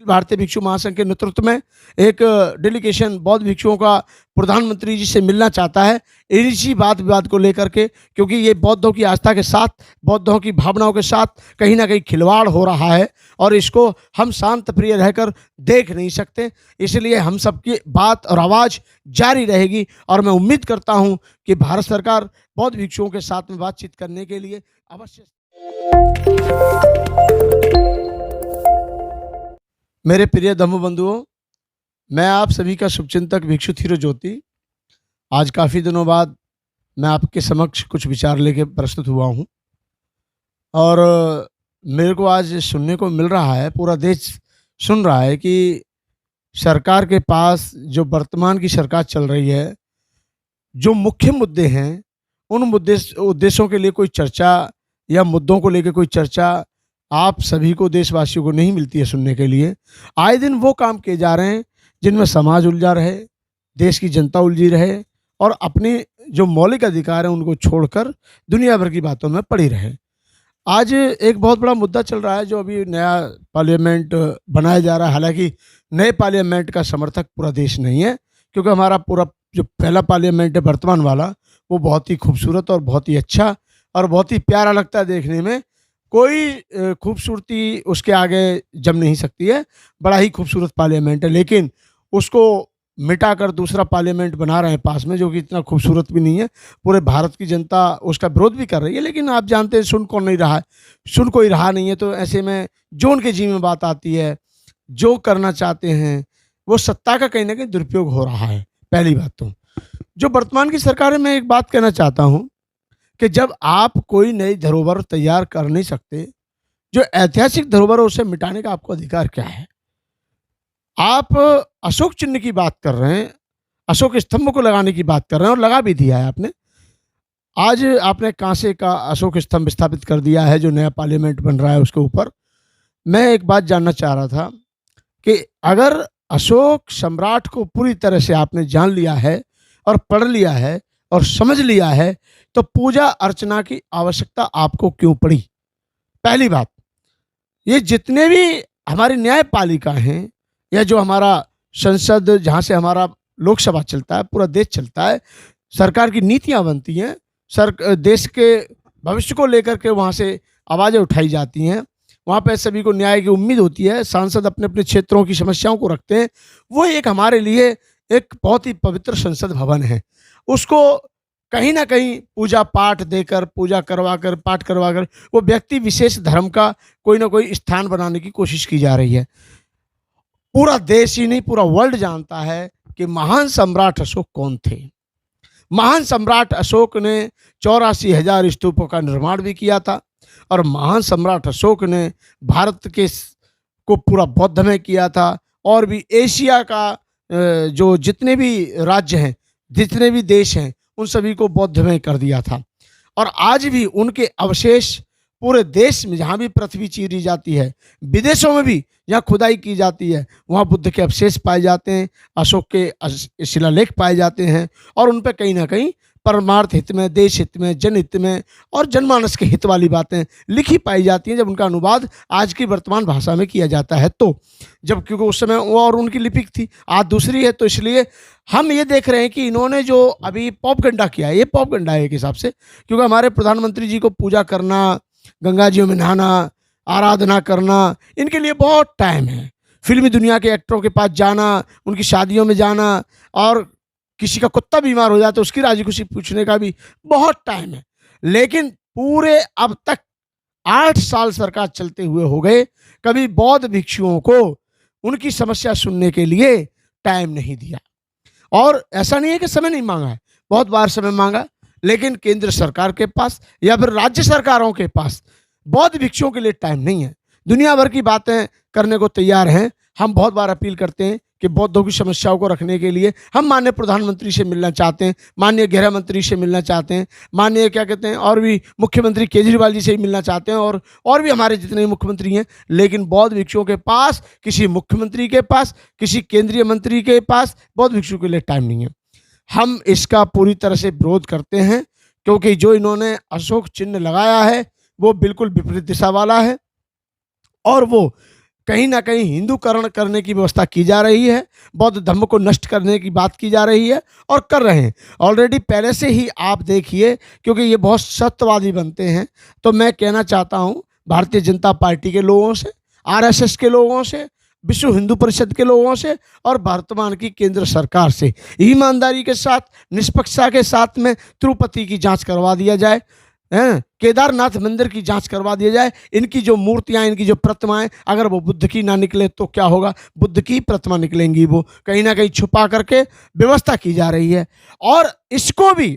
भारतीय भिक्षु महासंघ के नेतृत्व में एक डेलीगेशन बौद्ध भिक्षुओं का प्रधानमंत्री जी से मिलना चाहता है इसी बात विवाद को लेकर के, क्योंकि ये बौद्धों की आस्था के साथ, बौद्धों की भावनाओं के साथ कहीं ना कहीं खिलवाड़ हो रहा है और इसको हम शांत प्रिय रहकर देख नहीं सकते। इसलिए हम सबकी बात और आवाज़ जारी रहेगी और मैं उम्मीद करता हूं कि भारत सरकार बौद्ध भिक्षुओं के साथ में बातचीत करने के लिए अवश्य। मेरे प्रिय धम्म बंधुओं, मैं आप सभी का शुभचिंतक भिक्षु थिरो ज्योति आज काफ़ी दिनों बाद मैं आपके समक्ष कुछ विचार लेके प्रस्तुत हुआ हूँ और मेरे को आज सुनने को मिल रहा है, पूरा देश सुन रहा है कि सरकार के पास जो वर्तमान की सरकार चल रही है, जो मुख्य मुद्दे हैं उन उद्देश्यों के लिए कोई चर्चा या मुद्दों को लेकर कोई चर्चा आप सभी को, देशवासियों को नहीं मिलती है सुनने के लिए। आए दिन वो काम किए जा रहे हैं जिनमें समाज उलझा रहे, देश की जनता उलझी रहे और अपने जो मौलिक अधिकार हैं उनको छोड़कर दुनिया भर की बातों में पड़ी रहे। आज एक बहुत बड़ा मुद्दा चल रहा है, जो अभी नया पार्लियामेंट बनाया जा रहा है। हालांकि नए पार्लियामेंट का समर्थक पूरा देश नहीं है, क्योंकि हमारा पूरा जो पहला पार्लियामेंट है वर्तमान वाला, वो बहुत ही खूबसूरत और बहुत ही अच्छा और बहुत ही प्यारा लगता है देखने में। कोई खूबसूरती उसके आगे जम नहीं सकती है। बड़ा ही खूबसूरत पार्लियामेंट है, लेकिन उसको मिटाकर दूसरा पार्लियामेंट बना रहे हैं पास में, जो कि इतना खूबसूरत भी नहीं है। पूरे भारत की जनता उसका विरोध भी कर रही है, लेकिन आप जानते हैं सुन कौन नहीं रहा है, सुन कोई रहा नहीं है। तो ऐसे में जो उनके जी में बात आती है, जो करना चाहते हैं, वो सत्ता का कहीं ना कहीं दुरुपयोग हो रहा है। पहली बात तो जो वर्तमान की सरकार है, मैं एक बात कहना चाहता हूँ कि जब आप कोई नई धरोहर तैयार कर नहीं सकते, जो ऐतिहासिक धरोहर है उसे मिटाने का आपको अधिकार क्या है? आप अशोक चिन्ह की बात कर रहे हैं, अशोक स्तंभ को लगाने की बात कर रहे हैं और लगा भी दिया है आपने। आज आपने कांसे का अशोक स्तंभ स्थापित कर दिया है जो नया पार्लियामेंट बन रहा है उसके ऊपर। मैं एक बात जानना चाह रहा था कि अगर अशोक सम्राट को पूरी तरह से आपने जान लिया है और पढ़ लिया है और समझ लिया है, तो पूजा अर्चना की आवश्यकता आपको क्यों पड़ी? पहली बात, ये जितने भी हमारी न्यायपालिका हैं या जो हमारा संसद, जहाँ से हमारा लोकसभा चलता है, पूरा देश चलता है, सरकार की नीतियाँ बनती हैं, देश के भविष्य को लेकर के वहाँ से आवाज़ें उठाई जाती हैं, वहाँ पे सभी को न्याय की उम्मीद होती है, सांसद अपने अपने क्षेत्रों की समस्याओं को रखते हैं। वो एक हमारे लिए एक बहुत ही पवित्र संसद भवन है। उसको कहीं ना कहीं पूजा पाठ देकर, पूजा करवाकर, पाठ करवाकर वो व्यक्ति विशेष धर्म का कोई ना कोई स्थान बनाने की कोशिश की जा रही है। पूरा देश ही नहीं, पूरा वर्ल्ड जानता है कि महान सम्राट अशोक कौन थे। महान सम्राट अशोक ने 84,000 स्तूपों का निर्माण भी किया था और महान सम्राट अशोक ने भारत के को पूरा बौद्ध में किया था और भी एशिया का जो जितने भी राज्य हैं, जितने भी देश हैं, उन सभी को बौद्ध में कर दिया था। और आज भी उनके अवशेष पूरे देश में, जहाँ भी पृथ्वी चीरी जाती है, विदेशों में भी जहाँ खुदाई की जाती है, वहाँ बुद्ध के अवशेष पाए जाते हैं, अशोक के शिलालेख पाए जाते हैं और उन पर कहीं ना कहीं परमार्थ हित में, देश हित में, जनहित में और जनमानस के हित वाली बातें लिखी पाई जाती हैं। जब उनका अनुवाद आज की वर्तमान भाषा में किया जाता है, तो जब क्योंकि उस समय वो और उनकी लिपिक थी, आज दूसरी है, तो इसलिए हम ये देख रहे हैं कि इन्होंने जो अभी पॉपगंडा किया है, ये पॉपगंडा है एक हिसाब से, क्योंकि हमारे प्रधानमंत्री जी को पूजा करना, गंगा जी में नहाना, आराधना करना, इनके लिए बहुत टाइम है। फिल्मी दुनिया के एक्टरों के पास जाना, उनकी शादियों में जाना और किसी का कुत्ता बीमार हो जाए तो उसकी राजी खुशी पूछने का भी बहुत टाइम है। लेकिन पूरे अब तक 8 साल सरकार चलते हुए हो गए, कभी बौद्ध भिक्षुओं को उनकी समस्या सुनने के लिए टाइम नहीं दिया। और ऐसा नहीं है कि समय नहीं मांगा है, बहुत बार समय मांगा, लेकिन केंद्र सरकार के पास या फिर राज्य सरकारों के पास बौद्ध भिक्षुओं के लिए टाइम नहीं है। दुनिया भर की बातें करने को तैयार हैं। हम बहुत बार अपील करते हैं कि बौद्धों की समस्याओं को रखने के लिए हम माननीय प्रधानमंत्री से मिलना चाहते हैं, माननीय गृह मंत्री से मिलना चाहते हैं, माननीय क्या कहते हैं और भी मुख्यमंत्री केजरीवाल जी से भी मिलना चाहते हैं और भी हमारे जितने मुख्यमंत्री हैं। लेकिन बौद्ध भिक्षुओं के पास, किसी मुख्यमंत्री के पास, किसी केंद्रीय मंत्री के पास बौद्ध भिक्षुओं के लिए टाइम नहीं है। हम इसका पूरी तरह से विरोध करते हैं, क्योंकि जो इन्होंने अशोक चिन्ह लगाया है वो बिल्कुल विपरीत दिशा वाला है और वो कहीं ना कहीं हिंदूकरण करने की व्यवस्था की जा रही है, बौद्ध धर्म को नष्ट करने की बात की जा रही है और कर रहे हैं ऑलरेडी पहले से ही। आप देखिए, क्योंकि ये बहुत सत्यवादी बनते हैं, तो मैं कहना चाहता हूँ भारतीय जनता पार्टी के लोगों से, आरएसएस के लोगों से, विश्व हिंदू परिषद के लोगों से और वर्तमान की केंद्र सरकार से ईमानदारी के साथ, निष्पक्षता के साथ में तिरुपति की जांच करवा दिया जाए, हैं, केदारनाथ मंदिर की जांच करवा दिया जाए। इनकी जो मूर्तियां, इनकी जो प्रतिमाएं, अगर वो बुद्ध की ना निकले तो क्या होगा, बुद्ध की प्रतिमा निकलेंगी, वो कहीं ना कहीं छुपा करके व्यवस्था की जा रही है। और इसको भी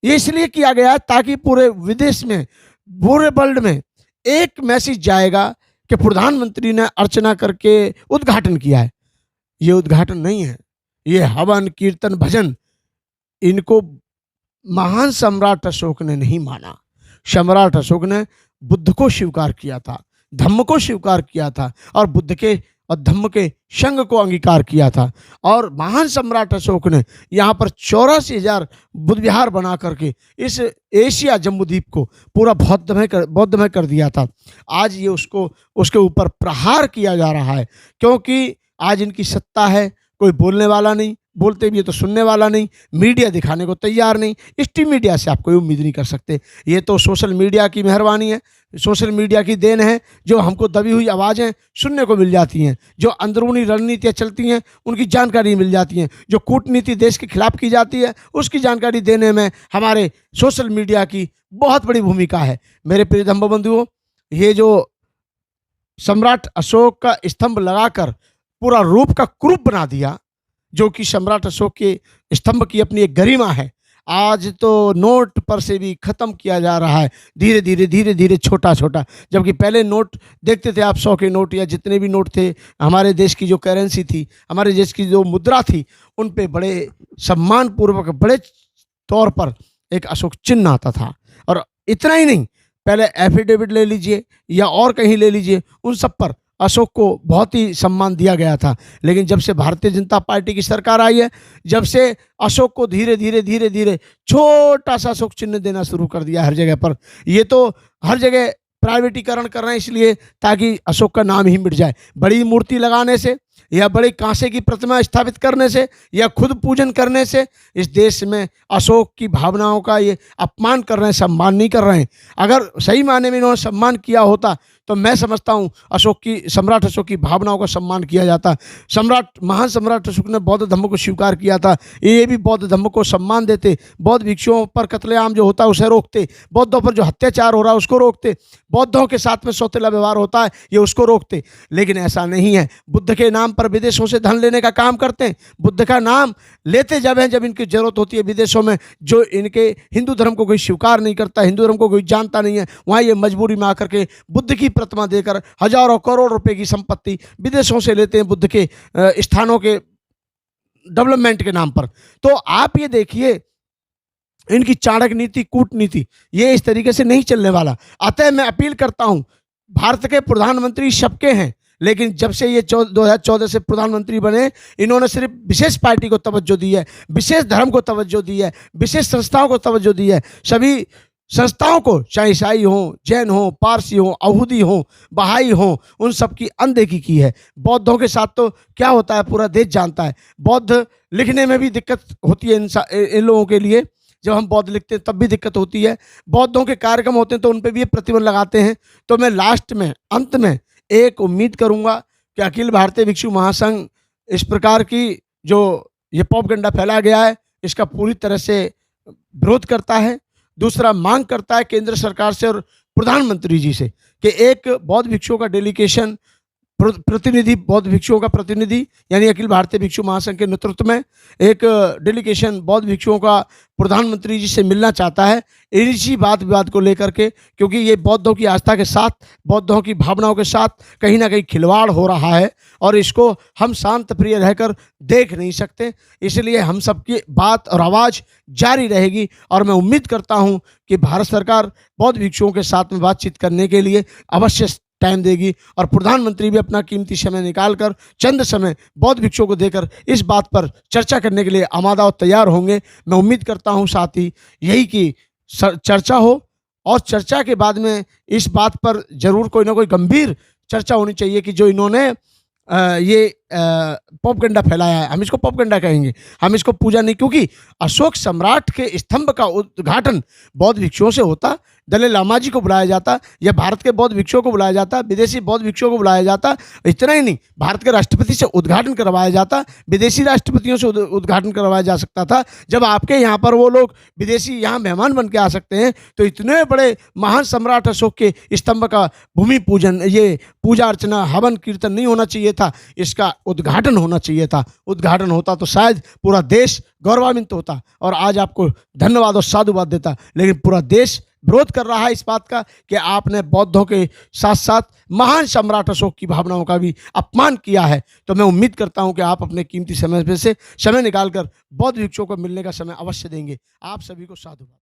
ये इसलिए किया गया है ताकि पूरे विदेश में, पूरे वर्ल्ड में एक मैसेज जाएगा कि प्रधानमंत्री ने अर्चना करके उद्घाटन किया है। ये उद्घाटन नहीं है, ये हवन कीर्तन भजन। इनको महान सम्राट अशोक ने नहीं माना। सम्राट अशोक ने बुद्ध को स्वीकार किया था, धम्म को स्वीकार किया था और बुद्ध के और धम्म के संग को अंगीकार किया था। और महान सम्राट अशोक ने यहाँ पर 84,000 बुद्ध विहार बना करके इस एशिया जम्बूद्वीप को पूरा बौद्धमय कर दिया था। आज ये उसके ऊपर प्रहार किया जा रहा है, क्योंकि आज इनकी सत्ता है, कोई बोलने वाला नहीं, बोलते भी है तो सुनने वाला नहीं, मीडिया दिखाने को तैयार नहीं। स्ट्रीम मीडिया से आप कोई उम्मीद नहीं कर सकते। ये तो सोशल मीडिया की मेहरबानी है, सोशल मीडिया की देन है, जो हमको दबी हुई आवाज़ें सुनने को मिल जाती हैं, जो अंदरूनी रणनीतियाँ चलती हैं उनकी जानकारी मिल जाती हैं, जो कूटनीति देश के खिलाफ की जाती है उसकी जानकारी देने में हमारे सोशल मीडिया की बहुत बड़ी भूमिका है। मेरे प्रिय धम्म बंधुओं, ये जो सम्राट अशोक का स्तंभ लगाकर पूरा रूप का कुरूप बना दिया, जो कि सम्राट अशोक के स्तंभ की अपनी एक गरिमा है, आज तो नोट पर से भी खत्म किया जा रहा है, धीरे धीरे छोटा छोटा। जबकि पहले नोट देखते थे आप, 100 के नोट या जितने भी नोट थे, हमारे देश की जो करेंसी थी, हमारे देश की जो मुद्रा थी, उन पे बड़े सम्मान पूर्वक, बड़े तौर पर एक अशोक चिन्ह आता था। और इतना ही नहीं, पहले एफिडेविट ले लीजिए या और कहीं ले लीजिए, उन सब पर अशोक को बहुत ही सम्मान दिया गया था। लेकिन जब से भारतीय जनता पार्टी की सरकार आई है, जब से अशोक को धीरे धीरे छोटा सा अशोक चिन्ह देना शुरू कर दिया हर जगह पर। ये तो हर जगह प्राइवेटीकरण कर रहे हैं इसलिए ताकि अशोक का नाम ही मिट जाए। बड़ी मूर्ति लगाने से या बड़े कांसे की प्रतिमा स्थापित करने से या खुद पूजन करने से इस देश में अशोक की भावनाओं का ये अपमान कर रहे हैं, सम्मान नहीं कर रहे हैं। अगर सही मायने में इन्होंने सम्मान किया होता तो मैं समझता हूँ सम्राट अशोक की भावनाओं का सम्मान किया जाता। महान सम्राट अशोक ने बौद्ध धर्म को स्वीकार किया था, ये भी बौद्ध धर्म को सम्मान देते, बौद्ध भिक्षुओं पर कत्लेआम जो होता है उसे रोकते, बौद्धों पर जो अत्याचार हो रहा है उसको रोकते, बौद्धों के साथ में सौतेला व्यवहार होता है ये उसको रोकते। लेकिन ऐसा नहीं है, बुद्ध के नाम पर विदेशों से धन लेने का काम करते हैं। बुद्ध का नाम लेते जब हैं जब इनकी जरूरत होती है विदेशों में, जो इनके हिंदू धर्म को कोई स्वीकार नहीं करता, हिंदू धर्म को कोई जानता नहीं है, वहाँ ये मजबूरी में आकर के बुद्ध की प्रतिमा देकर हजारों करोड़ रुपए की संपत्ति विदेशों से लेते हैं बुद्ध के स्थानों के डेवलपमेंट के नाम पर। तो आप ये देखिए, इनकी चाणक्य नीति, कूटनीति, ये इस तरीके से नहीं चलने वाला। अतः मैं अपील करता हूं, भारत के प्रधानमंत्री सबके हैं, लेकिन जब से ये 2014 से प्रधानमंत्री बने, इन्होंने सिर्फ विशेष पार्टी को तवज्जो दी है, विशेष धर्म को तवज्जो दी है, विशेष संस्थाओं को तवज्जो दी है। सभी संस्थाओं को, चाहे ईसाई हो, जैन हो, पारसी हो, अहूदी हो, बहाई हो, उन सब की अनदेखी की है। बौद्धों के साथ तो क्या होता है पूरा देश जानता है। बौद्ध लिखने में भी दिक्कत होती है इन लोगों के लिए, जब हम बौद्ध लिखते हैं तब भी दिक्कत होती है। बौद्धों के कार्यक्रम होते हैं तो उन पर भी प्रतिबंध लगाते हैं। तो मैं लास्ट में, अंत में एक उम्मीद करूंगा कि अखिल भारतीय भिक्षु महासंघ इस प्रकार की जो ये प्रोपेगेंडा फैला गया है इसका पूरी तरह से विरोध करता है। दूसरा, मांग करता है केंद्र सरकार से और प्रधानमंत्री जी से कि एक बौद्ध भिक्षुओं का डेलीगेशन, प्रतिनिधि, बौद्ध भिक्षुओं का प्रतिनिधि यानी अखिल भारतीय भिक्षु महासंघ के नेतृत्व में एक डेलीगेशन बौद्ध भिक्षुओं का प्रधानमंत्री जी से मिलना चाहता है इसी बात विवाद को लेकर के, क्योंकि ये बौद्धों की आस्था के साथ, बौद्धों की भावनाओं के साथ कहीं ना कहीं खिलवाड़ हो रहा है और इसको हम शांत प्रिय रहकर देख नहीं सकते। इसलिए हम सबकी बात और आवाज़ जारी रहेगी और मैं उम्मीद करता हूँ कि भारत सरकार बौद्ध भिक्षुओं के साथ में बातचीत करने के लिए अवश्य टाइम देगी और प्रधानमंत्री भी अपना कीमती समय निकालकर चंद समय बौद्ध भिक्षुओं को देकर इस बात पर चर्चा करने के लिए आमादा और तैयार होंगे। मैं उम्मीद करता हूं साथ ही यही कि चर्चा हो और चर्चा के बाद में इस बात पर जरूर कोई ना कोई गंभीर चर्चा होनी चाहिए कि जो इन्होंने ये प्रोपेगेंडा फैलाया है, हम इसको प्रोपेगेंडा कहेंगे, हम इसको पूजा नहीं, क्योंकि अशोक सम्राट के स्तंभ का उद्घाटन बौद्ध भिक्षुओं से होता, दलाई लामा जी को बुलाया जाता, या भारत के बौद्ध भिक्षुओं को बुलाया जाता, विदेशी बौद्ध भिक्षुओं को बुलाया जाता। इतना ही नहीं, भारत के राष्ट्रपति से उद्घाटन करवाया जाता, विदेशी राष्ट्रपतियों से उद्घाटन करवाया जा सकता था। जब आपके यहाँ पर वो लोग विदेशी यहाँ मेहमान बन के आ सकते हैं, तो इतने बड़े महान सम्राट अशोक के स्तंभ का भूमि पूजन, ये पूजा अर्चना, हवन कीर्तन नहीं होना चाहिए था, इसका उद्घाटन होना चाहिए था। उद्घाटन होता तो शायद पूरा देश गौरवान्वित होता और आज आपको धन्यवाद और साधुवाद देता। लेकिन पूरा देश विरोध कर रहा है इस बात का कि आपने बौद्धों के साथ साथ महान सम्राट अशोक की भावनाओं का भी अपमान किया है। तो मैं उम्मीद करता हूं कि आप अपने कीमती समय में से समय निकालकर बौद्ध भिक्षुओं को मिलने का समय अवश्य देंगे। आप सभी को साधुवाद।